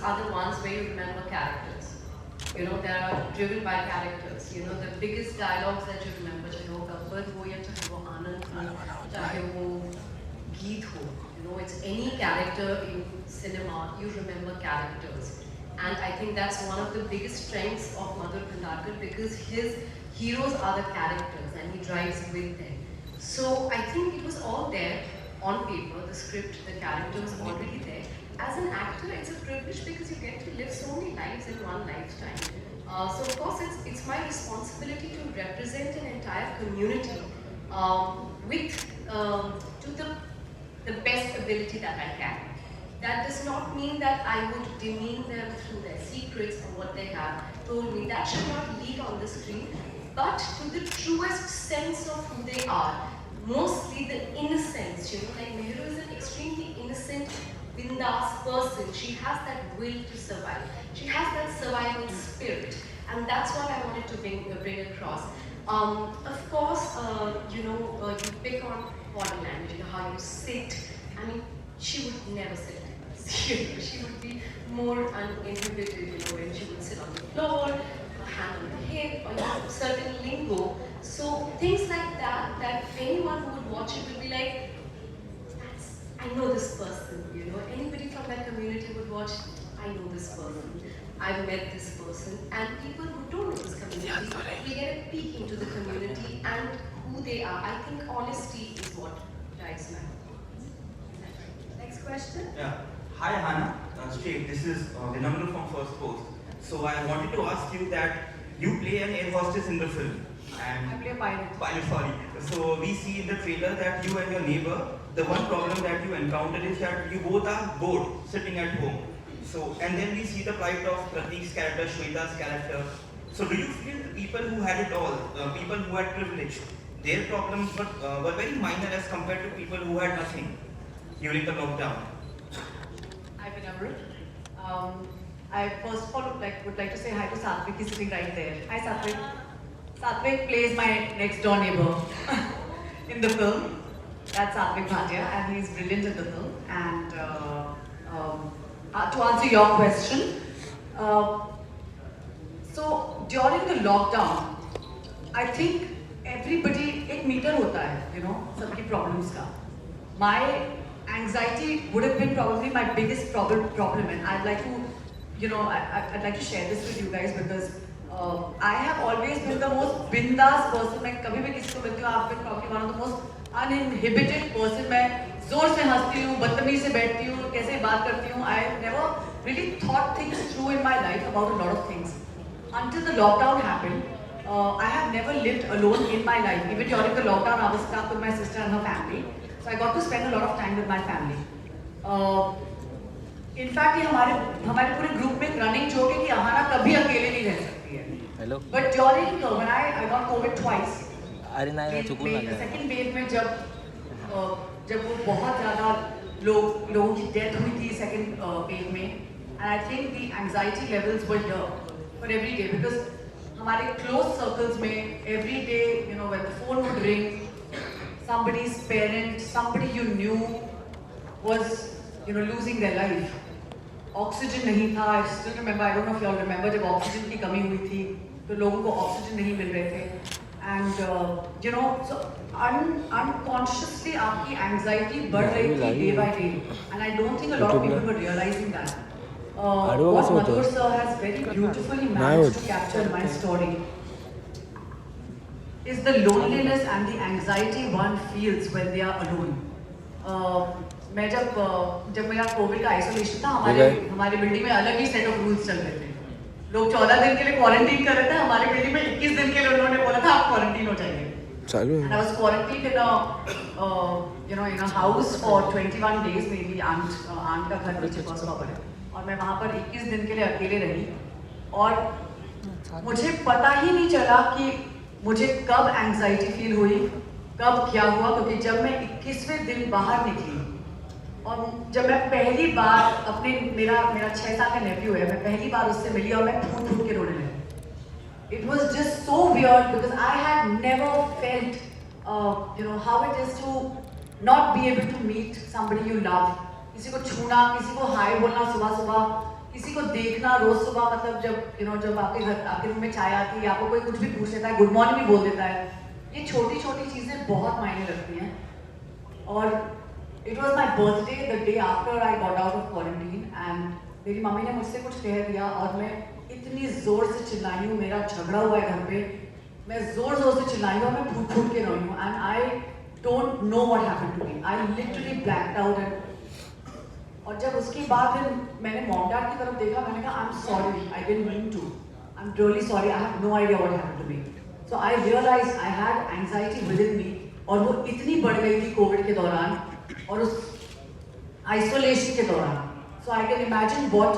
are the ones where you remember characters. You know, they are driven by characters. You know, the biggest dialogues that you remember, चाहे वो गब्बर हो या चाहे वो आनंद हो, चाहे वो गीत हो. You know, it's any character in cinema, you remember characters. And I think that's one of the biggest strengths of Madhur Bhandarkar, because his heroes are the characters and he drives with them. So I think it was all there on paper, the script, the characters already there. As an actor, it's a privilege because you get to live so many lives in one lifetime. So of course, it's my responsibility to represent an entire community to the best ability that I can. That does not mean that I would demean them through their secrets and what they have told me. That should not leak on the screen, but to the truest sense of who they are. Mostly the innocence, you know, like Mehru is an extremely innocent, bindas person. She has that will to survive. She has that survival spirit, and that's what I wanted to bring across. Of course, you pick on body language, you know, how you sit. I mean, she would never sit like this. You know, she would be more uninhibited, you know, when she would sit on the floor, her hand on the hip, or you know, certain lingo. So things like that, that anyone who would watch it would be like, I know this person, you know. Anybody from that community would watch, I know this person. I've met this person. And people who don't know this community, we get a peek into the community and who they are. I think honesty is what drives me. Next question? Yeah. Hi Hannah, straight. This is Vinamra from First Post. So I wanted to ask you that you play an air hostess in the film. And I play a pilot. Pilot, sorry. So we see in the trailer that you and your neighbor, the one problem that you encounter is that you both are bored, sitting at home. So, and then we see the plight of Pratik's character, Shweta's character. So do you feel the people who had it all, people who had privilege, their problems were very minor as compared to people who had nothing during the lockdown? Hi, Vinamra. I first of all would like to say hi to Satvik, he's sitting right there. Hi, Satvik. Satvik plays my next door neighbor in the film. That's Satvik Bhatia, and he's brilliant in the film. And to answer your question, so during the lockdown, I think everybody एक meter होता है, you know, सबकी problems का. My anxiety would have been probably my biggest problem, and I'd like to, you know, I'd like to share this with you guys because I have always been the most bindas person. मैं कभी भी किसी को मिलती हूँ, I've been probably one of the most uninhibited person. मैं जोर से हंसती हूँ, बदतमीज से बैठती हूँ, कैसे बात करती हूँ. I never really thought things through in my life about a lot of things. Until the lockdown happened, I have never lived alone in my life. Even during the lockdown, I was stuck with my sister and her family. So I got to spend a lot of time with my family. In fact, ये हमारे पूरे group में running joke है कि अहाना कभी अकेले नहीं रह सकती है. Hello. But during when I got COVID twice. अरे नहीं the second wave में जब वो बहुत ज़्यादा लोगों की डेथ हुई थी second wave में, and I think the anxiety levels were here for every day because हमारे close circles में every day, you know, when the phone would ring, somebody's parent, somebody you knew was, you know, losing their life. Oxygen नहीं था. I still remember. I don't know if you all remember जब oxygen की कमी हुई थी तो लोगों को oxygen नहीं मिल रहे थे. And you know, so unconsciously आपकी anxiety बढ़ रही थी day by day. And I don't think a lot of people were realizing that. What Madhur sir has very beautifully managed to capture in my story is the loneliness and the anxiety one feels when they are alone. मैं जब मेरा Covid का isolation था, हमारे building में अलग ही set of rules चल रहे थे. लोग 14 दिन के लिए क्वारंटीन कर रहे थे, हमारे बिल्डिंग में 21 दिन के लिए उन्होंने बोला था आप क्वारंटीन हो जाइए. And I was quarantined in a house for 21 days. मेरी aunt का घर नीचे फर्स्ट फ्लोर पर है और मैं वहाँ पर 21 दिन के लिए अकेले रही और मुझे पता ही नहीं चला कि मुझे कब एंजाइटी फील हुई, कब क्या हुआ, क्योंकि जब मैं 21वें दिन बाहर निकली और जब मैं पहली बार मेरा 6 साल का नेफ्यू है, मैं पहली बार उससे मिली और मैं फूट के रोने लगी. It was just so weird because I had never felt, how it is to not be able to meet somebody you love. किसी को छूना, किसी को हाय बोलना सुबह सुबह, किसी को देखना रोज सुबह, मतलब जब आपके घर आपके रूम में चाय आती है, आपको कोई कुछ भी पूछ लेता है, गुड मॉर्निंग भी बोल देता है, ये छोटी छोटी चीज़ें बहुत मायने रखती हैं। और it was my birthday the day after I got out of quarantine, and मेरी मम्मी ने मुझसे कुछ कह दिया और मैं इतनी ज़ोर से चिल्लाई हूँ, मेरा झगड़ा हुआ है घर पे, मैं ज़ोर ज़ोर से चिल्लाई हूँ, मैं फूट फूट के रोई हूँ, and I don't know what happened to me, I literally blacked out. And और जब उसके बाद फिर मैंने मॉम डैड की तरफ देखा, मैंने कहा I am sorry, I didn't mean to, I am really sorry, I have no idea what happened to me. So I realise I had anxiety within me, और वो इतनी बढ़ गई थी कोविड के दौरान और उस आइसोलेशन के दौरान। So I can imagine what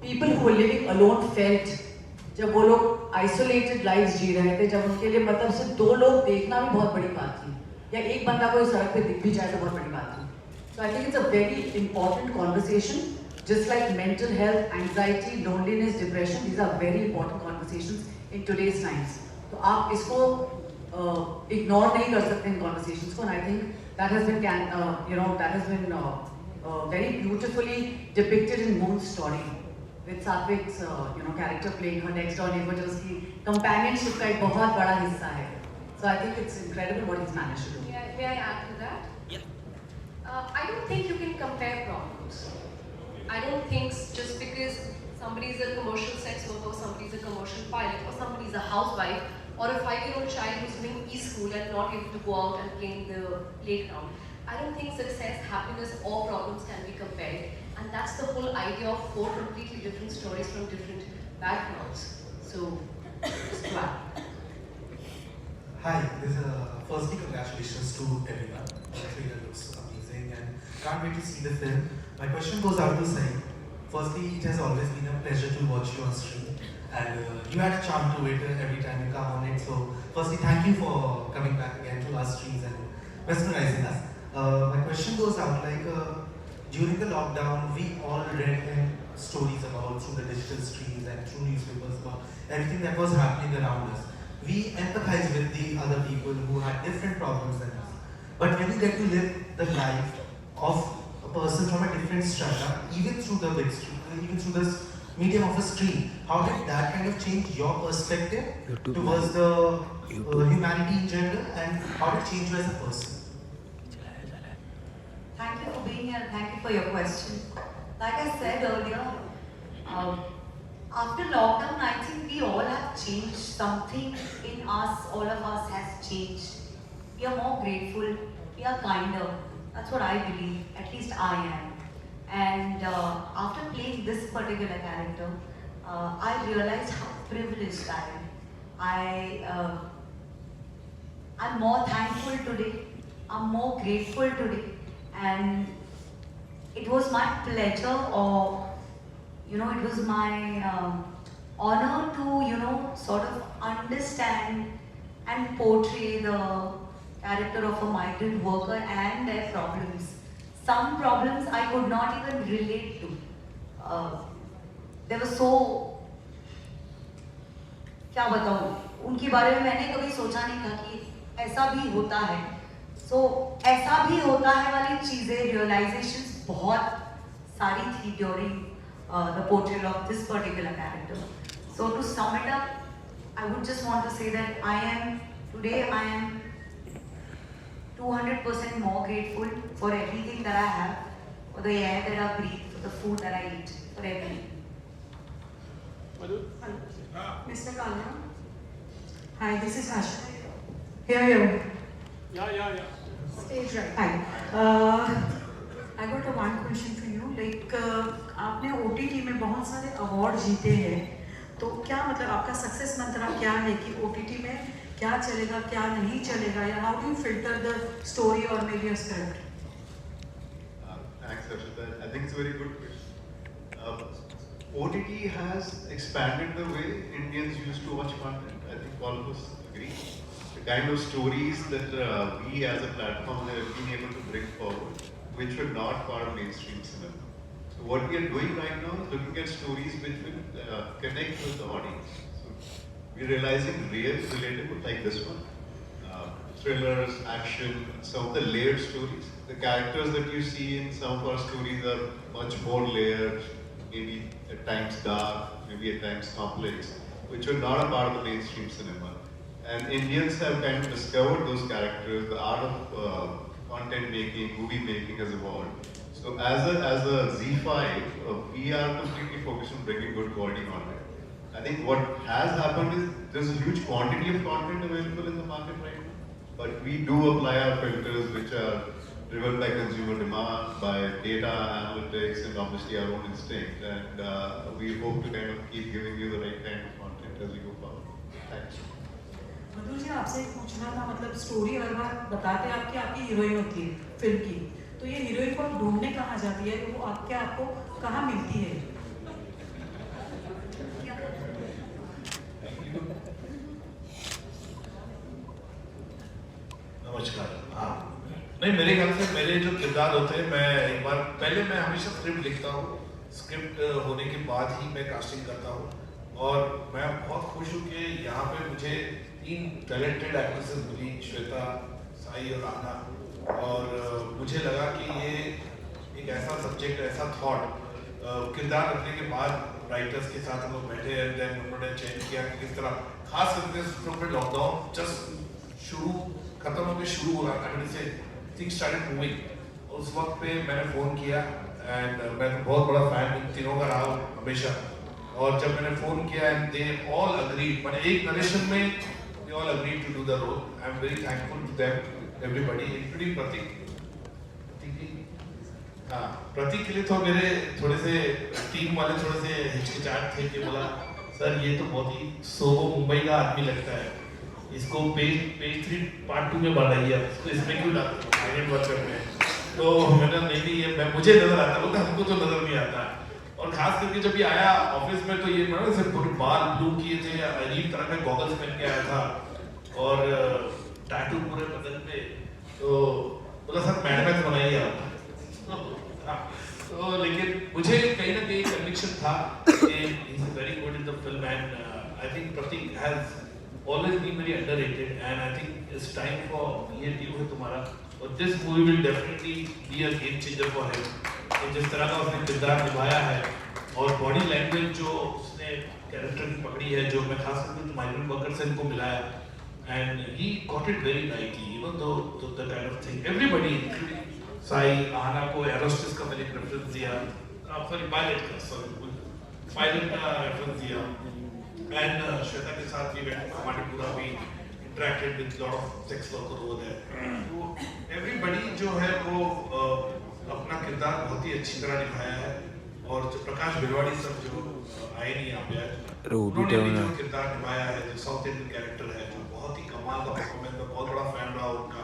people who were living alone felt, जब वो लोग आइसोलेटेड लाइफ जी रहे थे, जब उनके लिए मतलब सिर्फ 2 लोग देखना भी बहुत बड़ी बात थी, या एक बंदा कोई सड़क पे दिख भी जाए तो बहुत बड़ी बात थी। So I think it's a very important conversation, just like mental health, anxiety, loneliness, depression. These are very important conversations in today's times. तो आप इसको ignore नहीं कर सकते इन conversations को, and I think that has been very beautifully depicted in Moon's story, with Satvik's character playing her next door neighbor, जो उसकी companionship का एक बहुत बड़ा हिस्सा है. So I think it's incredible what he's managed to do. May I add to that? I don't think you can compare problems. I don't think just because somebody is a commercial sex worker, or somebody is a commercial pilot, or somebody is a housewife, or a 5-year-old child who's doing e-school and not able to go out and play in the playground. I don't think success, happiness, or problems can be compared. And that's the whole idea of 4 completely different stories from different backgrounds. So, just to add. Hi, firstly congratulations to everyone. The trailer looks amazing and can't wait to see the film. My question goes out to Sai. Firstly, it has always been a pleasure to watch you on screen, and you add a charm to it every time you come on it. So, firstly, thank you for coming back again to our screens and mesmerizing us. My question goes out during the lockdown, we all read stories about through the digital screens and through newspapers about everything that was happening around us. We empathize with the other people who had different problems than us. But when you get to live the life of a person from a different strata, even through the big screen, even through this medium of a screen, how did that kind of change your perspective towards the humanity in general, and how did it change you as a person? Thank you for being here. Thank you for your question. Like I said earlier, after lockdown, I think we all have changed. Something in us, all of us, has changed. We are more grateful. We are kinder. That's what I believe. At least I am. And after playing this particular character, I realized how privileged I am. I'm more thankful today. I'm more grateful today. And it was my pleasure, or it was my honor to, sort of understand and portray the character of a migrant worker and their problems. Some problems I could not even relate to. They were so, क्या बताऊँ, उनके बारे में मैंने कभी सोचा नहीं था कि ऐसा भी होता है. So ऐसा भी होता है वाली चीज़ें, realizations बहुत सारी थी during the portrayal of this particular character. So to sum it up, I would just want to say that today I am 200% more grateful for everything that I have, for the air that I breathe, for the food that I eat, for everything. Mr. Kalya. Hi, this is Asha. Here. Yeah. Stage right. Hi. I got a one question for you. Like, आपने OTT में बहुत सारे award जीते हैं, तो क्या मतलब आपका सक्सेस मंत्रा क्या है कि OTT में क्या चलेगा, क्या नहीं चलेगा, या how do you filter the story or maybe a script? Thanks, Arshita. I think it's a very good question. OTT has expanded the way Indians used to watch content. I think all of us agree. The kind of stories that we as a platform have been able to bring forward, which were not part of mainstream cinema. So what we are doing right now is looking at stories which will connect with the audience. So we're realizing real, relatable, like this one. Thrillers, action, some of the layered stories. The characters that you see in some of our stories are much more layered, at times dark, maybe at times complex, which were not a part of the mainstream cinema. And Indians have kind of discovered those characters. The art of content making, movie making has evolved. So as a Z5, we are completely focused on bringing good quality content. I think what has happened is there's a huge quantity of content available in the market right now, but we do apply our filters, which are driven by consumer demand, by data analytics, and obviously our own instinct. And we hope to kind of keep giving you the right kind of content as we go forward. Thanks. मधुर जी आपसे एक पूछना था, मतलब story हर बार बताते हैं आपकी आपकी heroine होती है फिल्म की, तो ये हीरोइन को ढूंढने कहाँ जाती है, वो आपको कहाँ मिलती है? नमस्कार। हाँ, नहीं, मेरे ख्याल से मेरे जो किरदार होते हैं, मैं एक बार पहले मैं हमेशा स्क्रिप्ट लिखता हूँ, स्क्रिप्ट होने के बाद ही मैं कास्टिंग करता हूँ, और मैं बहुत खुश हूँ कि यहाँ पे मुझे 3 टैलेंटेड एक्ट्रेसेस मिली, श्वेता, साई और आना, और मुझे लगा कि ये एक ऐसा सब्जेक्ट, ऐसा थॉट किरदार रखने के बाद राइटर्स के साथ हम लोग बैठे हैं, देन उन्होंने चेंज किया कि किस तरह, खास करके लॉकडाउन जस्ट खत्म होकर शुरू हो रहा था, मैंने से थिंग्स स्टार्टेड मूविंग, उस वक्त पे मैंने फ़ोन किया, एंड मैं तो बहुत बड़ा फैन इन तीनों का रहा हूँ हमेशा, और जब मैंने फ़ोन किया एंड दे ऑल अग्रीड, मैंने एक नरेशन में they all agreed to do the role, I am very thankful to them everybody, including Prateek. हाँ, प्रतीक के लिए तो मेरे थोड़े से टीम वाले थोड़े से हिचकिचाहट थे कि बोला सर ये तो बहुत ही सोबो मुंबई का आदमी लगता है, इसको पेज 3 पार्ट 2 में बढ़ाइए, इसको इसमें क्यों डालते वर्कर में, तो मैंने नहीं ये मैं मुझे नजर आता, बोलता हमको तो नजर नहीं आता, और खास करके जब ये आया ऑफिस में तो ये मैंने सिर्फ बाल ब्लू किए थे, अजीब तरह के गॉगल्स पहन के आया था, और टैटू पूरे बदन पे, तो बोला सर मैडम बनाइए आप, तो लेकिन मुझे कहीं ना कहीं कन्विक्शन था कि he is very good in the film, and I think Prateek has always been very underrated, and I think it's time for me and you है तुम्हारा, और this movie will definitely be a game changer for him, कि जिस तरह का उसने किरदार निभाया है, और बॉडी लैंग्वेज जो उसने कैरेक्टर की पकड़ी है, जो मैं खास करके माइग्रेंट वर्कर से इनको मिलाया, and he got it very rightly, you know, the kind of thing, everybody including Sai, आना को एरोस्टिस का मैंने रेफरेंस दिया, सॉरी पायलट का रेफरेंस दिया, and श्वेता के साथ भी हमारे पूरा भी interacted with lot of sex worker over there, तो everybody जो है वो अपना किरदार बहुत ही अच्छी तरह निभाया है, और जो प्रकाश बिलवाड़ी सब जो आए नहीं यहाँ पे आज, उन्होंने भी जो किरदार निभाया है, जो साउथ इंडियन कैरेक्टर है, जो बहुत ही कमाल का परफॉर्मेंस, मैं बहुत बड़ा फैन रहा उनका,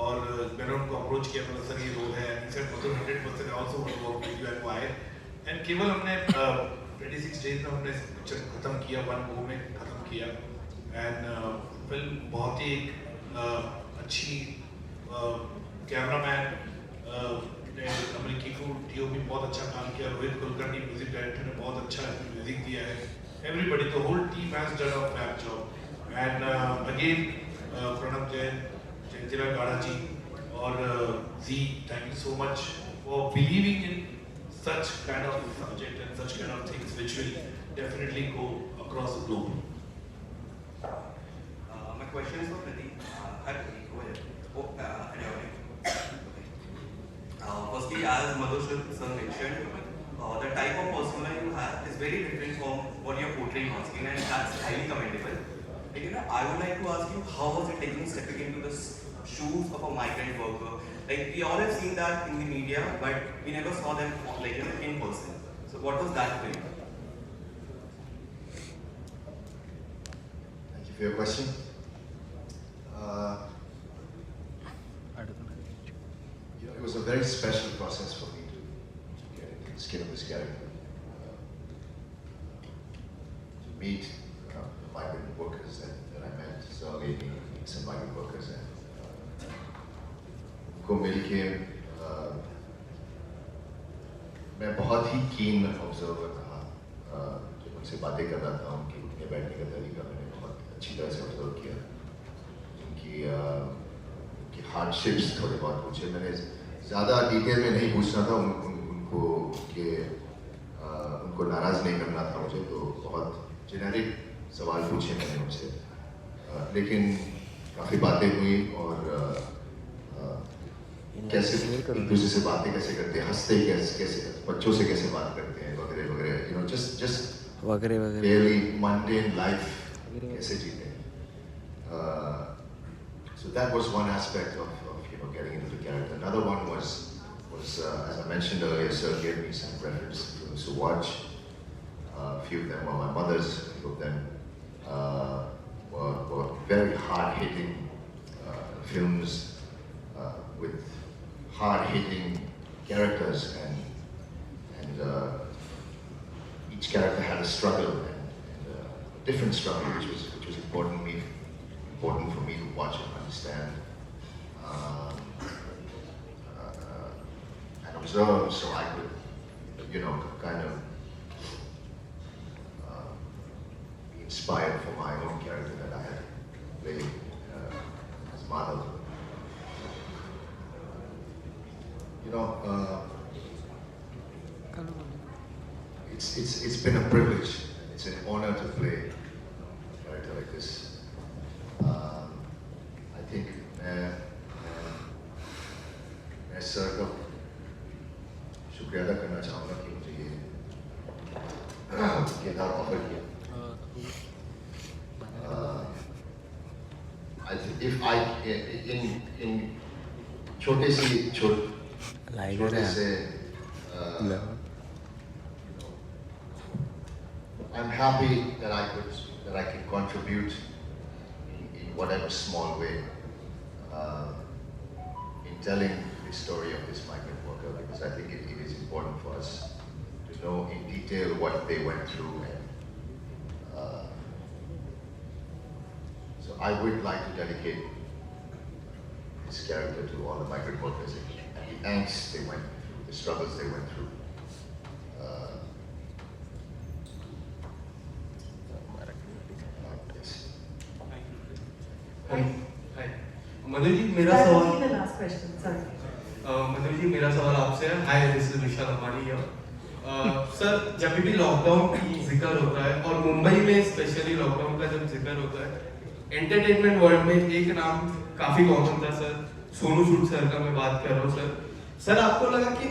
और मैंने उनको अप्रोच किया, मतलब सर ये रोल है, he said 100% also want to work with you, and why, and केवल हमने 26 डेज में हमने पिक्चर खत्म किया, 1 गो में खत्म किया, एंड फिल्म बहुत ही अच्छी, कैमरामैन ने अमेरिकी को DOP बहुत अच्छा काम किया, रोहित कुलकर्णी म्यूजिक डायरेक्टर ने बहुत अच्छा म्यूजिक दिया है, everybody the whole team has done a fab job, and again Pranav Jain, जयंतिरा गाड़ा जी, और ji, thank you so much for believing in such kind of subject and such kind of things which will definitely go across the globe. My question is for Pradeep. Hi Pradeep, go ahead. Oh, okay. Firstly, as Madhur sir mentioned, the type of persona you have is very different from what you're portraying on screen, and that's highly commendable. Like, you know, I would like to ask you, how was it taking stepping into the shoes of a migrant worker? Like, we all have seen that in the media, but we never saw them, like, you know, in person. So what was that for you? Thank you for your question. You know, it was a very special process for me to get into the skin of this character. To meet the migrant workers that I met, so I made me meet some migrant workers, and को मिलके मैं बहुत ही कीन observer रहा, जब उनसे बातें कर रहा था, उनके उठने बैठने का तरीका मैंने बहुत अच्छी तरह से ऑब्जर्व किया, उनकी हार्डशिप्स थोड़े बहुत पूछे, मैंने ज़्यादा डिटेल में नहीं पूछना था उनको कि उनको नाराज नहीं करना था मुझे, तो बहुत जेनेरिक सवाल पूछे मैंने उनसे, लेकिन काफ़ी बातें हुई और कैसे एक दूसरे से बातें कैसे करते हैं, हंसते कैसे बच्चों से कैसे बात करते हैं वगैरह वगैरह, you know just really mundane life कैसे जीते हैं. So that was one aspect of getting into the character. Another one was as I mentioned earlier, Sir gave me some reference films to watch. A few of them were my mother's. A few of them were very hard-hitting films with hard-hitting characters, and each character had a struggle and a different struggle, which was important for me to watch and understand and observe, so I could, kind of be inspired for my own character that I had played as Madhav. It's been a privilege. It's an honor to play a character like this. I think मैं sir का शुक्रिया अदा करना चाहूँगा कि मुझे ये किरदार ऑफर किया. I think if I in छोटे से I'm happy that I can contribute in whatever small way in telling the story of this migrant worker, because I think it is important for us to know in detail what they went through, and so I would like to dedicate this character to all the migrant workers and the angst they went through, the struggles they went through. Madhu ji मेरा सवाल Sorry. Madhu ji मेरा सवाल आपसे है. Hi, this is Vishal Ambani here. Sir, जब भी lockdown की जिक्र होता है और मुंबई में स्पेशली लॉकडाउन का जब जिक्र होता है, एंटरटेनमेंट वर्ल्ड में एक नाम काफी कॉमन था सर, सोनू सूद सर का मैं बात कर रहा हूँ. सर आपको लगा कि